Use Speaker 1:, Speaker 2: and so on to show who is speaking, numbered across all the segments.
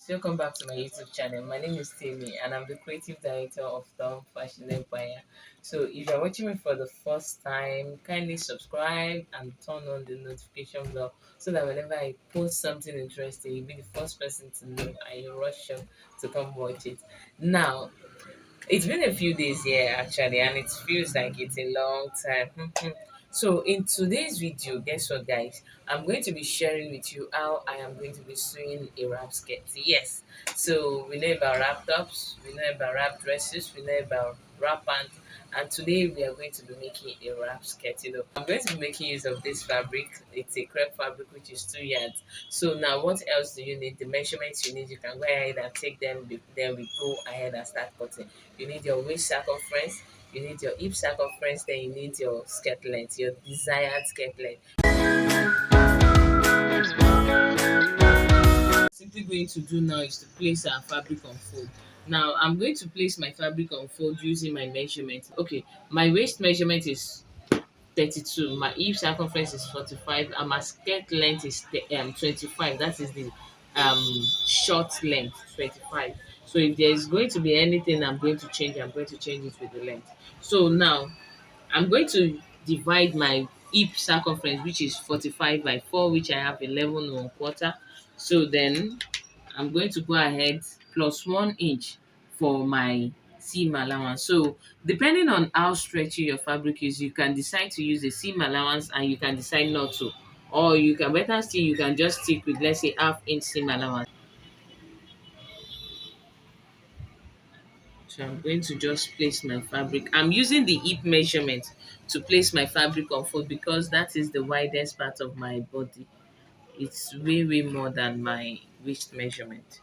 Speaker 1: Welcome back to my YouTube channel. My name is Timmy and I'm the creative director of Tom Fashion Empire. So if you're watching me for the first time, kindly subscribe and turn on the notification bell so that whenever I post something interesting, you'll be the first person to know and you rush up to come watch it. Now, it's been a few days here actually, and it feels like it's a long time. So, in today's video, guess what, guys? I'm going to be sharing with you how I am going to be sewing a wrap skirt. Yes, so we know about wrap tops, we know about wrap dresses, we know about wrap pants, and today we are going to be making a wrap skirt. I'm going to be making use of this fabric. It's a crepe fabric which is 2 yards. So now, what else do you need? The measurements you need, you can go ahead and take them. Then we go ahead and start cutting. You need your waist circumference, you need your hip circumference, then you need your skirt length, your desired skirt length. Simply going to do now is to place our fabric on fold. Now I'm going to place my fabric on fold using my measurement. Okay, my waist measurement is 32, my hip circumference is 45, and my skirt length is 25. That is the short length, 25. So if there is going to be anything I'm going to change, I'm going to change it with the length. So now I'm going to divide my hip circumference, which is 45 by 4, which I have 11 1 quarter. So then I'm going to go ahead plus 1 inch for my seam allowance. So depending on how stretchy your fabric is, you can decide to use a seam allowance and you can decide not to. Or you can better still, you can just stick with, let's say, half-inch seam allowance. So I'm going to just place my fabric. I'm using the hip measurement to place my fabric on fold because that is the widest part of my body. It's way more than my waist measurement.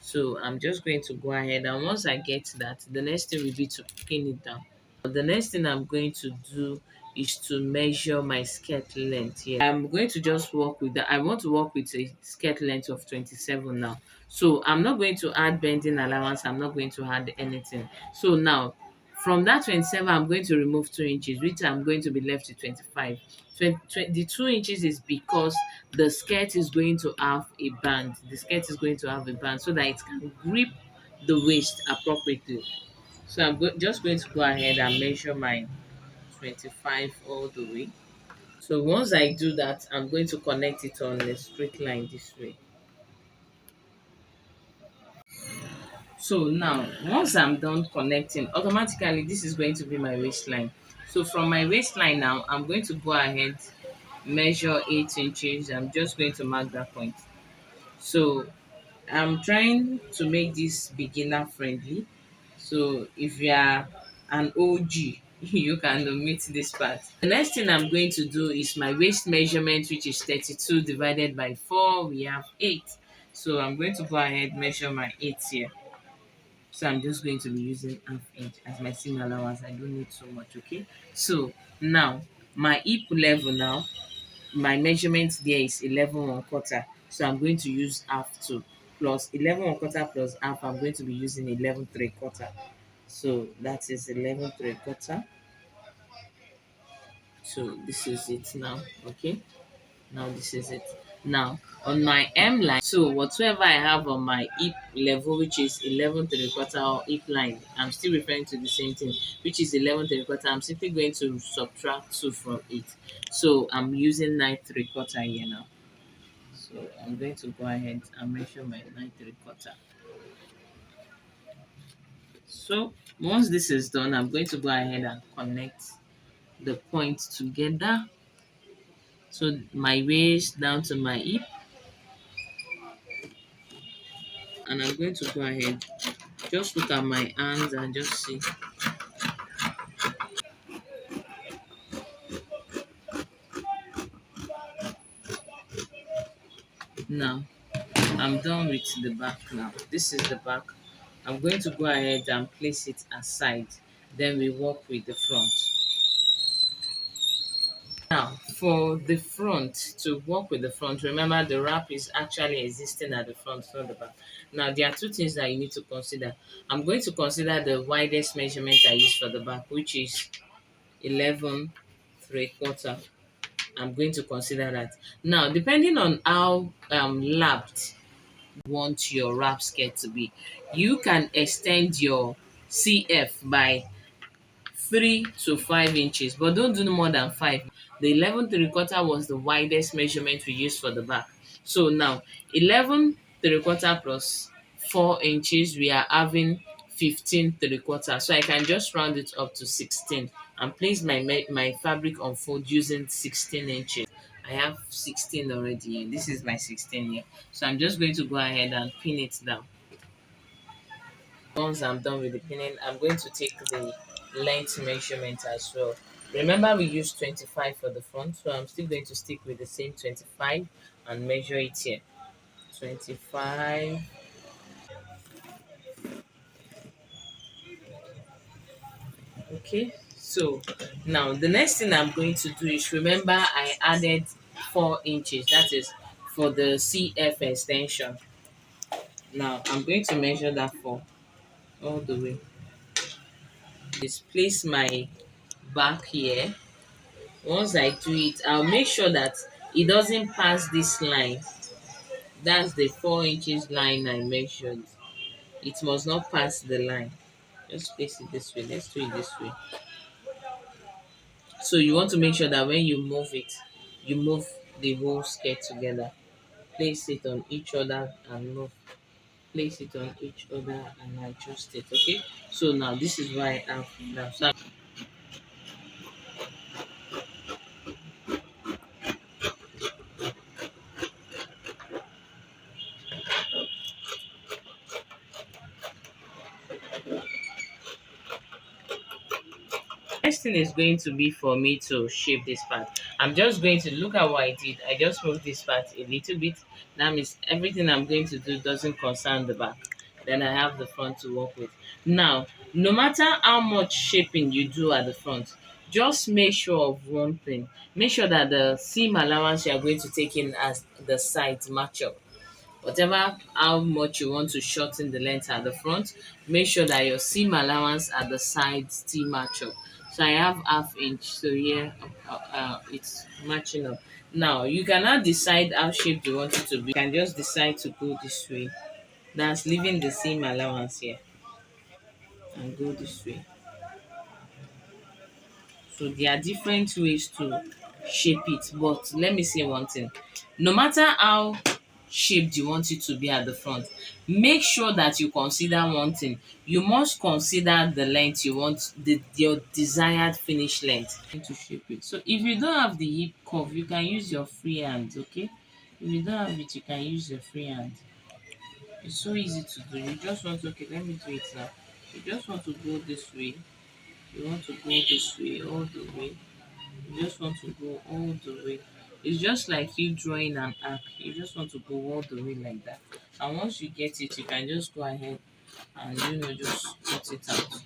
Speaker 1: So I'm just going to go ahead, and once I get that, the next thing will be to pin it down. The next thing I'm going to do is to measure my skirt length here. I'm going to just work with that. I want to work with a skirt length of 27 now. So I'm not going to add bending allowance. I'm not going to add anything. So now from that 27, I'm going to remove 2 inches, which I'm going to be left with 25. The 2 inches is because the skirt is going to have a band. The skirt is going to have a band so that it can grip the waist appropriately. So just going to go ahead and measure my 25 all the way. So once I do that, I'm going to connect it on a straight line this way. So now, once I'm done connecting, automatically this is going to be my waistline. So from my waistline now, I'm going to go ahead, measure 8 inches. I'm just going to mark that point. So I'm trying to make this beginner friendly. So if you are an OG, you can omit this part. The next thing I'm going to do is my waist measurement, which is 32 divided by 4. We have 8. So I'm going to go ahead measure my 8 here. So I'm just going to be using half-inch as my seam allowance. I don't need so much, okay? So now my hip level now, my measurement there is 11 1 quarter. So I'm going to use half two plus 11 1 quarter plus half. I'm going to be using 11 3 quarter. So that is 11 3 quarter. So this is it now. Okay. Now this is it. Now on my M line, so whatsoever I have on my hip level, which is 11 3 quarter or hip line, I'm still referring to the same thing, which is 11 3 quarter. I'm simply going to subtract 2 from it. So I'm using 9 3 quarter here now. So I'm going to go ahead and measure my 9 3 quarter. So once this is done, I'm going to go ahead and connect the points together. So my waist down to my hip, and I'm going to go ahead, just look at my hands and just see. Now I'm done with the back now. This is the back. I'm going to go ahead and place it aside. Then we work with the front. Now, for the front, to work with the front, remember the wrap is actually existing at the front, not the back. Now, there are two things that you need to consider. I'm going to consider the widest measurement I use for the back, which is 11 3 quarter. I'm going to consider that. Now, depending on how lapped want your wrap skirt to be. You can extend your CF by 3 to 5 inches, but don't do more than 5. The 11 3/4 was the widest measurement we used for the back. So now 11 3/4 plus 4 inches, we are having 15 3/4. So I can just round it up to 16 and place my fabric on fold using 16 inches. I have 16 already here. This is my 16 here. So I'm just going to go ahead and pin it down. Once I'm done with the pinning, I'm going to take the length measurement as well. Remember we used 25 for the front, so I'm still going to stick with the same 25 and measure it here. 25. Okay, so now the next thing I'm going to do is, remember I added 4 inches, that is for the CF extension. Now I'm going to measure that for all the way. Just place my back here. Once I do it, I'll make sure that it doesn't pass this line. That's the 4 inches line I measured. It must not pass the line. Just place it this way. Let's do it this way. So you want to make sure that when you move it, you move the whole skirt together. Place it on each other and move. Place it on each other and adjust it. Okay. So now this is why I have now. So next thing is going to be for me to shape this part. I'm just going to look at what I did. I just moved this part a little bit. That means everything I'm going to do doesn't concern the back. Then I have the front to work with. Now, no matter how much shaping you do at the front, just make sure of one thing. Make sure that the seam allowance you are going to take in as the sides match up. Whatever how much you want to shorten the length at the front, make sure that your seam allowance at the sides still match up. So I have half inch, so here it's matching up. Now you can now decide how shaped you want it to be. You can just decide to go this way, that's leaving the seam allowance here, and go this way. So there are different ways to shape it, but let me say one thing. No matter how shaped you want it to be at the front, make sure that you consider one thing. You must consider the length you want, your desired finish length to shape it. So if you don't have the hip curve, you can use your free hand, okay? If you don't have it, you can use your free hand. It's so easy to do. You just want to, okay, let me do it now. You just want to go this way. You want to go this way, all the way. You just want to go all the way. It's just like you drawing an arc. You just want to go all the way like that. And once you get it, you can just go ahead and just cut it out.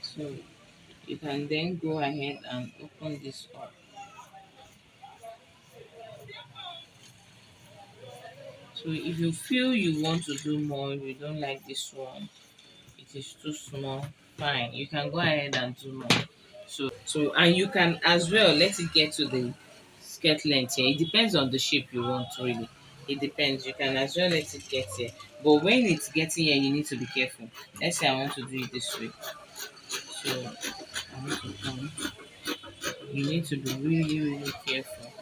Speaker 1: So you can then go ahead and open this up. So if you feel you want to do more, if you don't like this one, it is too small, fine. You can go ahead and do more. So and you can as well let it get to the skirt length here. It depends on the shape you want, really. It depends. You can as well let it get here. But when it's getting here, you need to be careful. Let's say I want to do it this way. So I want to come. You need to be really, really careful.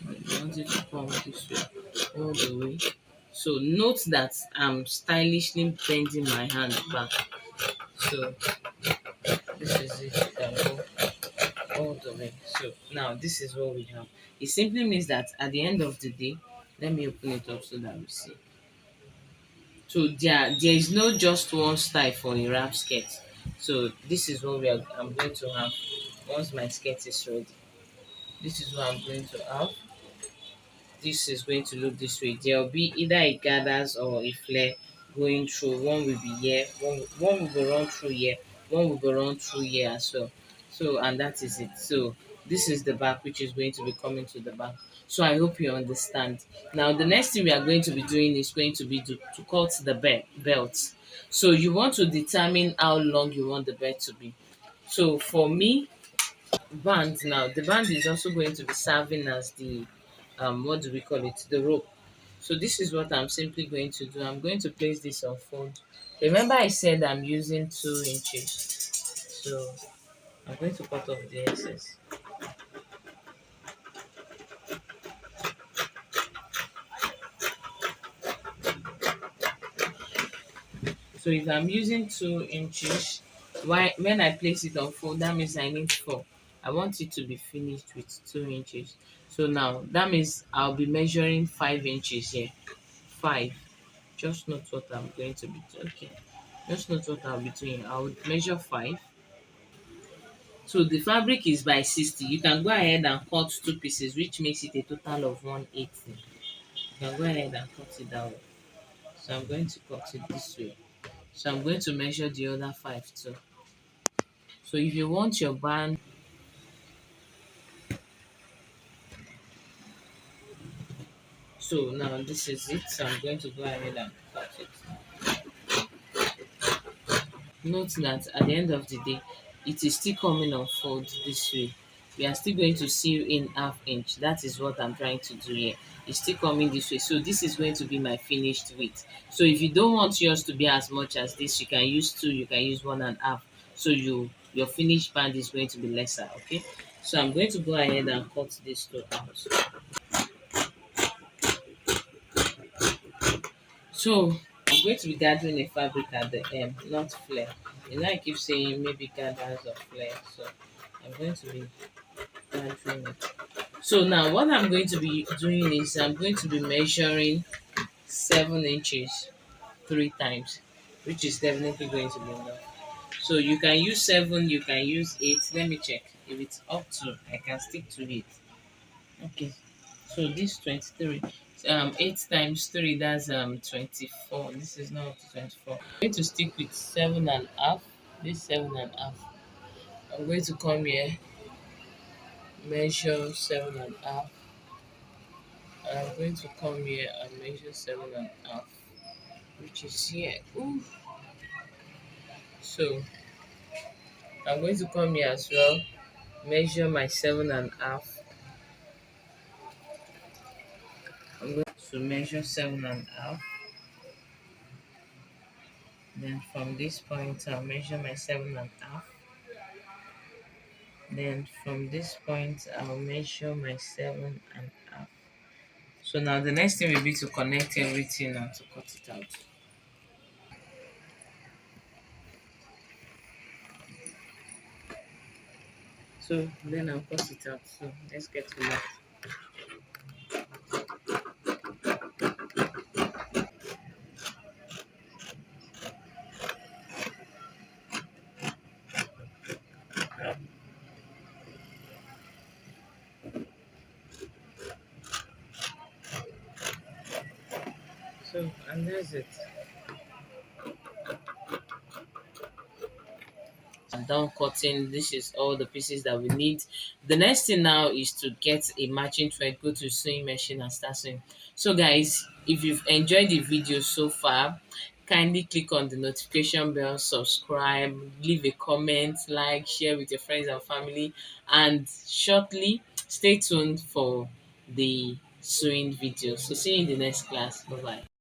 Speaker 1: You want it to come this way, all the way. So note that I'm stylishly bending my hand back. So this is it. You can go all the way. So now this is what we have. It simply means that at the end of the day, let me open it up so that we see. So there is no just one style for a wrap skirt. So this is what I'm going to have once my skirt is ready. This is what I'm going to have. This is going to look this way. There will be either a gathers or a flare going through. One will be here, one will go run through here, one will go run through here as well. So and that is it. So this is the back, which is going to be coming to the back. So I hope you understand. Now the next thing we are going to be doing is going to be to cut the belt. So you want to determine how long you want the bed to be. So for me, band now, the band is also going to be serving as the what do we call it? The rope. So this is what I'm simply going to do. I'm going to place this on fold. Remember I said I'm using 2 inches. So I'm going to cut off the excess. So if I'm using 2 inches, why when I place it on fold, that means I need four. I want it to be finished with 2 inches. So now that means I'll be measuring 5 inches here. Five. Just note what I'm going to be doing. Okay. Just note what I'll be doing. I would measure five. So the fabric is by 60. You can go ahead and cut two pieces, which makes it a total of 180. You can go ahead and cut it that way. So I'm going to cut it this way. So I'm going to measure the other five too. So if you want your band, so now this is it. So I'm going to go ahead and cut it. Note that at the end of the day, it is still coming on fold this way. We are still going to sew in half inch. That is what I'm trying to do here. It's still coming this way. So this is going to be my finished width. So if you don't want yours to be as much as this, you can use two, you can use 1.5. So your finished band is going to be lesser, okay? So I'm going to go ahead and cut this two out. So I'm going to be gathering a fabric at the end, not flare. You know, I keep saying maybe gathers or flare. So I'm going to be gathering it. So now what I'm going to be doing is I'm going to be measuring 7 inches 3 times, which is definitely going to be enough. So you can use 7, you can use 8. Let me check. If it's up to, I can stick to it. Okay. So this 23, 8 times 3, that's 24. This is not up to 24. I'm going to stick with 7.5. This 7.5. I'm going to come here, measure 7.5. And I'm going to come here and measure 7.5, which is here. Ooh. So I'm going to come here as well, measure my 7.5. I'm going to measure 7.5. Then from this point, I'll measure my 7.5. Then from this point, I'll measure my 7.5. So now the next thing will be to connect everything and to cut it out. So then I'll cut it out. So let's get to that. So and that's it. I'm done cutting. This is all the pieces that we need. The next thing now is to get a matching thread, go to sewing machine and start sewing. So guys, if you've enjoyed the video so far, kindly click on the notification bell, subscribe, leave a comment, like, share with your friends and family, and shortly stay tuned for the sewing video. So see you in the next class. Bye bye.